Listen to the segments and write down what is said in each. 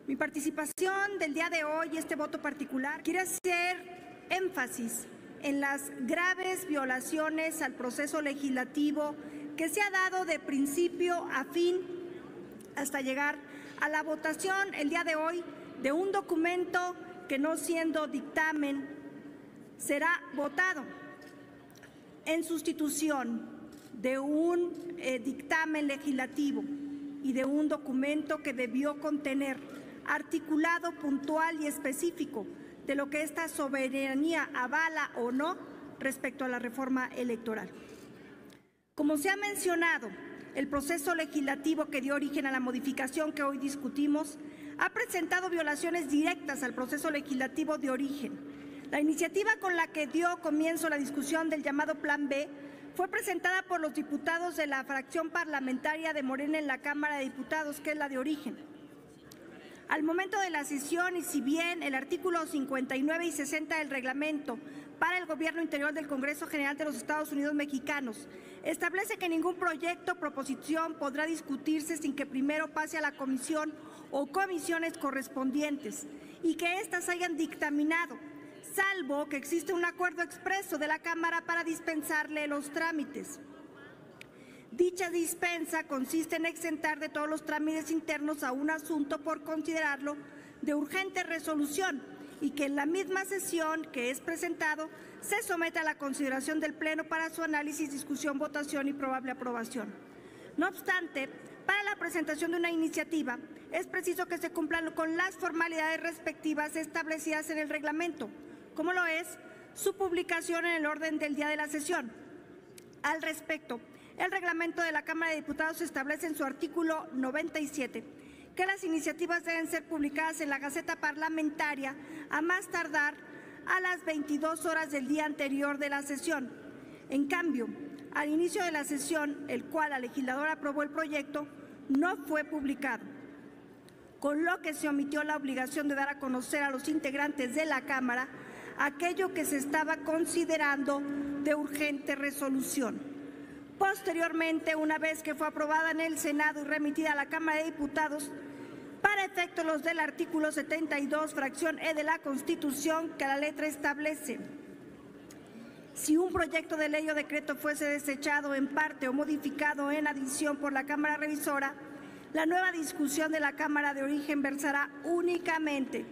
Mi participación del día de hoy, este voto particular, quiere hacer énfasis en las graves violaciones al proceso legislativo que se ha dado de principio a fin hasta llegar a la votación el día de hoy de un documento que, no siendo dictamen, será votado en sustitución de un dictamen legislativo y de un documento que debió contener articulado, puntual y específico de lo que esta soberanía avala o no respecto a la reforma electoral. Como se ha mencionado, el proceso legislativo que dio origen a la modificación que hoy discutimos ha presentado violaciones directas al proceso legislativo de origen. La iniciativa con la que dio comienzo la discusión del llamado Plan B fue presentada por los diputados de la fracción parlamentaria de Morena en la Cámara de Diputados, que es la de origen. Al momento de la sesión, y si bien el artículo 59 y 60 del reglamento para el Gobierno Interior del Congreso General de los Estados Unidos Mexicanos establece que ningún proyecto o proposición podrá discutirse sin que primero pase a la comisión o comisiones correspondientes y que éstas hayan dictaminado, salvo que existe un acuerdo expreso de la Cámara para dispensarle los trámites. Dicha dispensa consiste en exentar de todos los trámites internos a un asunto por considerarlo de urgente resolución y que en la misma sesión que es presentado se someta a la consideración del Pleno para su análisis, discusión, votación y probable aprobación. No obstante, para la presentación de una iniciativa es preciso que se cumplan con las formalidades respectivas establecidas en el reglamento, como lo es su publicación en el orden del día de la sesión. Al respecto, el reglamento de la Cámara de Diputados establece en su artículo 97 que las iniciativas deben ser publicadas en la Gaceta Parlamentaria a más tardar a las 22 horas del día anterior de la sesión. En cambio, al inicio de la sesión, el cual la legisladora aprobó el proyecto, no fue publicado, con lo que se omitió la obligación de dar a conocer a los integrantes de la Cámara aquello que se estaba considerando de urgente resolución. Posteriormente, una vez que fue aprobada en el Senado y remitida a la Cámara de Diputados, para efectos los del artículo 72, fracción E de la Constitución, que la letra establece: si un proyecto de ley o decreto fuese desechado en parte o modificado en adición por la Cámara Revisora, la nueva discusión de la Cámara de origen versará únicamente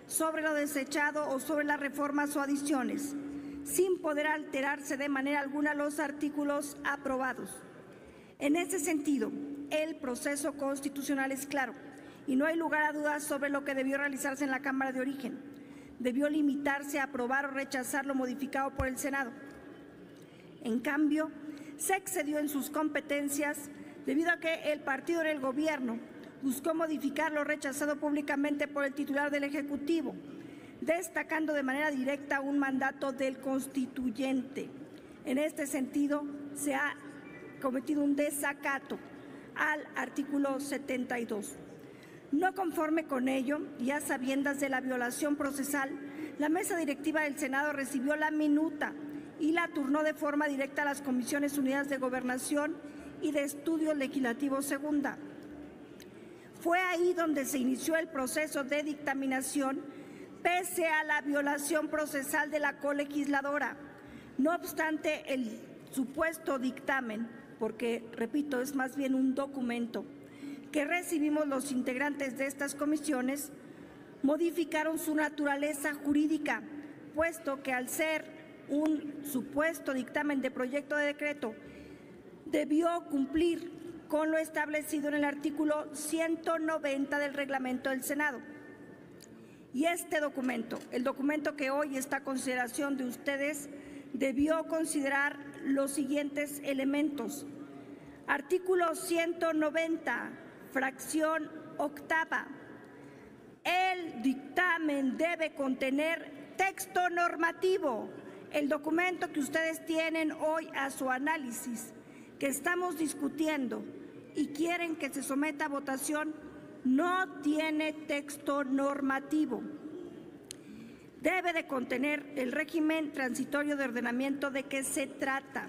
sobre lo desechado o sobre las reformas o adiciones, sin poder alterarse de manera alguna los artículos aprobados. En ese sentido, el proceso constitucional es claro y no hay lugar a dudas sobre lo que debió realizarse en la Cámara de origen. Debió limitarse a aprobar o rechazar lo modificado por el Senado. En cambio, se excedió en sus competencias debido a que el partido en el gobierno buscó modificar lo rechazado públicamente por el titular del Ejecutivo, destacando de manera directa un mandato del constituyente. En este sentido, se ha cometido un desacato al artículo 72. No conforme con ello, y a sabiendas de la violación procesal, la mesa directiva del Senado recibió la minuta y la turnó de forma directa a las Comisiones Unidas de Gobernación y de Estudios Legislativos Segunda. Fue ahí donde se inició el proceso de dictaminación, pese a la violación procesal de la colegisladora. No obstante, el supuesto dictamen, porque, repito, es más bien un documento que recibimos los integrantes de estas comisiones, modificaron su naturaleza jurídica, puesto que al ser un supuesto dictamen de proyecto de decreto, debió cumplir con lo establecido en el artículo 190 del reglamento del Senado. Y este documento, el documento que hoy está a consideración de ustedes, debió considerar los siguientes elementos. Artículo 190, fracción octava. El dictamen debe contener texto normativo. El documento que ustedes tienen hoy a su análisis, que estamos discutiendo y quieren que se someta a votación, no tiene texto normativo. Debe de contener el régimen transitorio de ordenamiento de que se trata.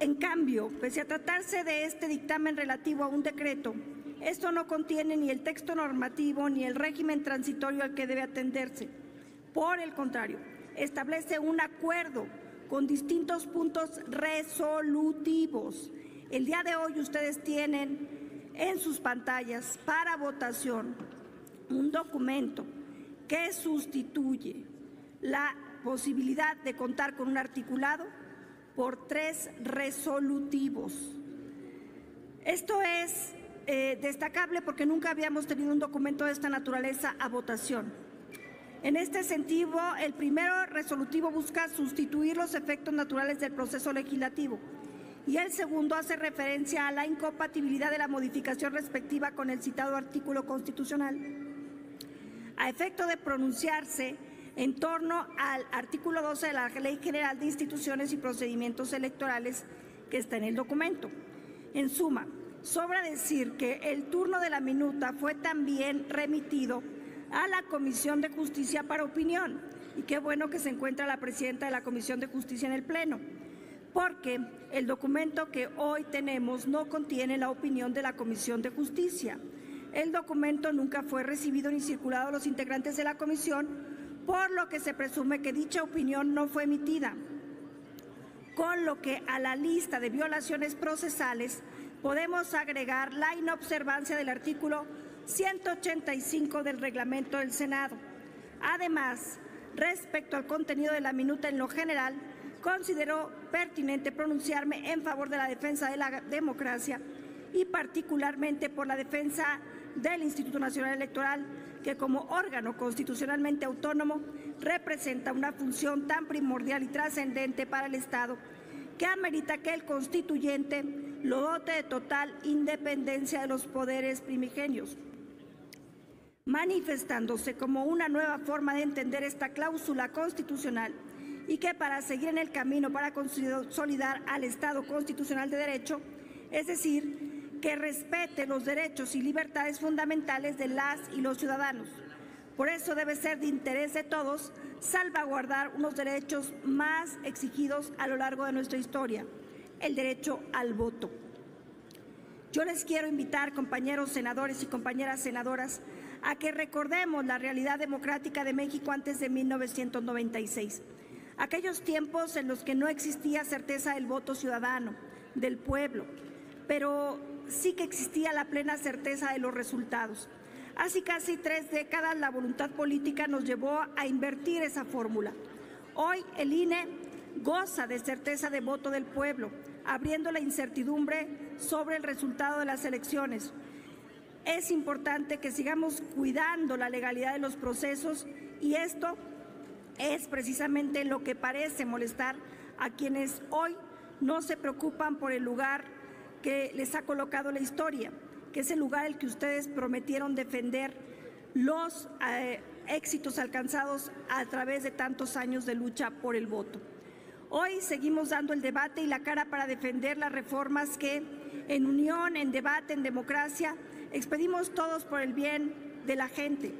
En cambio, pese a tratarse de este dictamen relativo a un decreto, esto no contiene ni el texto normativo ni el régimen transitorio al que debe atenderse. Por el contrario, establece un acuerdo con distintos puntos resolutivos. El día de hoy ustedes tienen en sus pantallas para votación un documento que sustituye la posibilidad de contar con un articulado por 3 resolutivos. Esto es destacable porque nunca habíamos tenido un documento de esta naturaleza a votación. En este sentido, el primero resolutivo busca sustituir los efectos naturales del proceso legislativo y el segundo hace referencia a la incompatibilidad de la modificación respectiva con el citado artículo constitucional. A efecto de pronunciarse en torno al artículo 12 de la Ley General de Instituciones y Procedimientos Electorales que está en el documento. En suma, sobra decir que el turno de la minuta fue también remitido a la Comisión de Justicia para opinión, y qué bueno que se encuentra la presidenta de la Comisión de Justicia en el Pleno, porque el documento que hoy tenemos no contiene la opinión de la Comisión de Justicia. El documento nunca fue recibido ni circulado a los integrantes de la comisión, por lo que se presume que dicha opinión no fue emitida, con lo que a la lista de violaciones procesales podemos agregar la inobservancia del artículo 185 del reglamento del Senado. Además, respecto al contenido de la minuta en lo general, considero pertinente pronunciarme en favor de la defensa de la democracia y particularmente por la defensa del Instituto Nacional Electoral, que como órgano constitucionalmente autónomo representa una función tan primordial y trascendente para el Estado que amerita que el constituyente lo dote de total independencia de los poderes primigenios, manifestándose como una nueva forma de entender esta cláusula constitucional y que para seguir en el camino para consolidar al Estado constitucional de derecho, es decir, que respete los derechos y libertades fundamentales de las y los ciudadanos. Por eso debe ser de interés de todos salvaguardar unos derechos más exigidos a lo largo de nuestra historia, el derecho al voto. Yo les quiero invitar, compañeros senadores y compañeras senadoras, a que recordemos la realidad democrática de México antes de 1996, aquellos tiempos en los que no existía certeza del voto ciudadano, del pueblo, pero sí que existía la plena certeza de los resultados. Hace casi 3 décadas la voluntad política nos llevó a invertir esa fórmula. Hoy el INE goza de certeza de voto del pueblo, abriendo la incertidumbre sobre el resultado de las elecciones. Es importante que sigamos cuidando la legalidad de los procesos y esto es precisamente lo que parece molestar a quienes hoy no se preocupan por el lugar que les ha colocado la historia, que es el lugar el que ustedes prometieron defender los éxitos alcanzados a través de tantos años de lucha por el voto. Hoy seguimos dando el debate y la cara para defender las reformas que, en unión, en debate, en democracia, expedimos todos por el bien de la gente.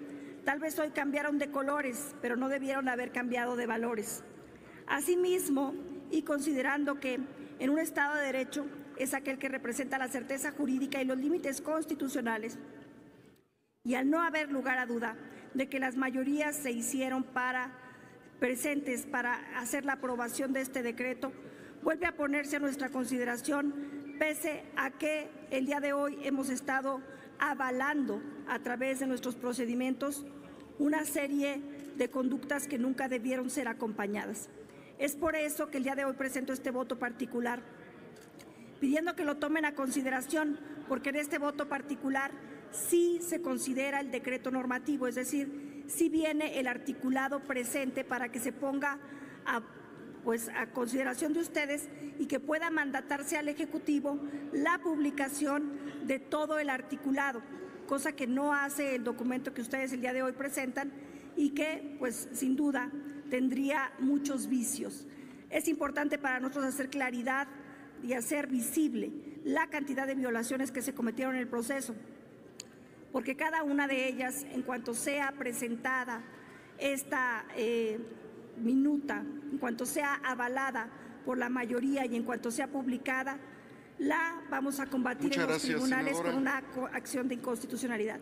Tal vez hoy cambiaron de colores, pero no debieron haber cambiado de valores. Asimismo, y considerando que en un Estado de Derecho es aquel que representa la certeza jurídica y los límites constitucionales, y al no haber lugar a duda de que las mayorías se hicieron presentes para hacer la aprobación de este decreto, vuelve a ponerse a nuestra consideración, pese a que el día de hoy hemos estado avalando a través de nuestros procedimientos una serie de conductas que nunca debieron ser acompañadas. Es por eso que el día de hoy presento este voto particular, pidiendo que lo tomen a consideración, porque en este voto particular sí se considera el decreto normativo, es decir, sí viene el articulado presente para que se ponga a consideración de ustedes y que pueda mandatarse al Ejecutivo la publicación de todo el articulado, cosa que no hace el documento que ustedes el día de hoy presentan y que, pues, sin duda, tendría muchos vicios. Es importante para nosotros hacer claridad y hacer visible la cantidad de violaciones que se cometieron en el proceso, porque cada una de ellas, en cuanto sea presentada esta minuta, en cuanto sea avalada por la mayoría y en cuanto sea publicada, la vamos a combatir Muchas en los gracias, tribunales senadora. con una acción de inconstitucionalidad.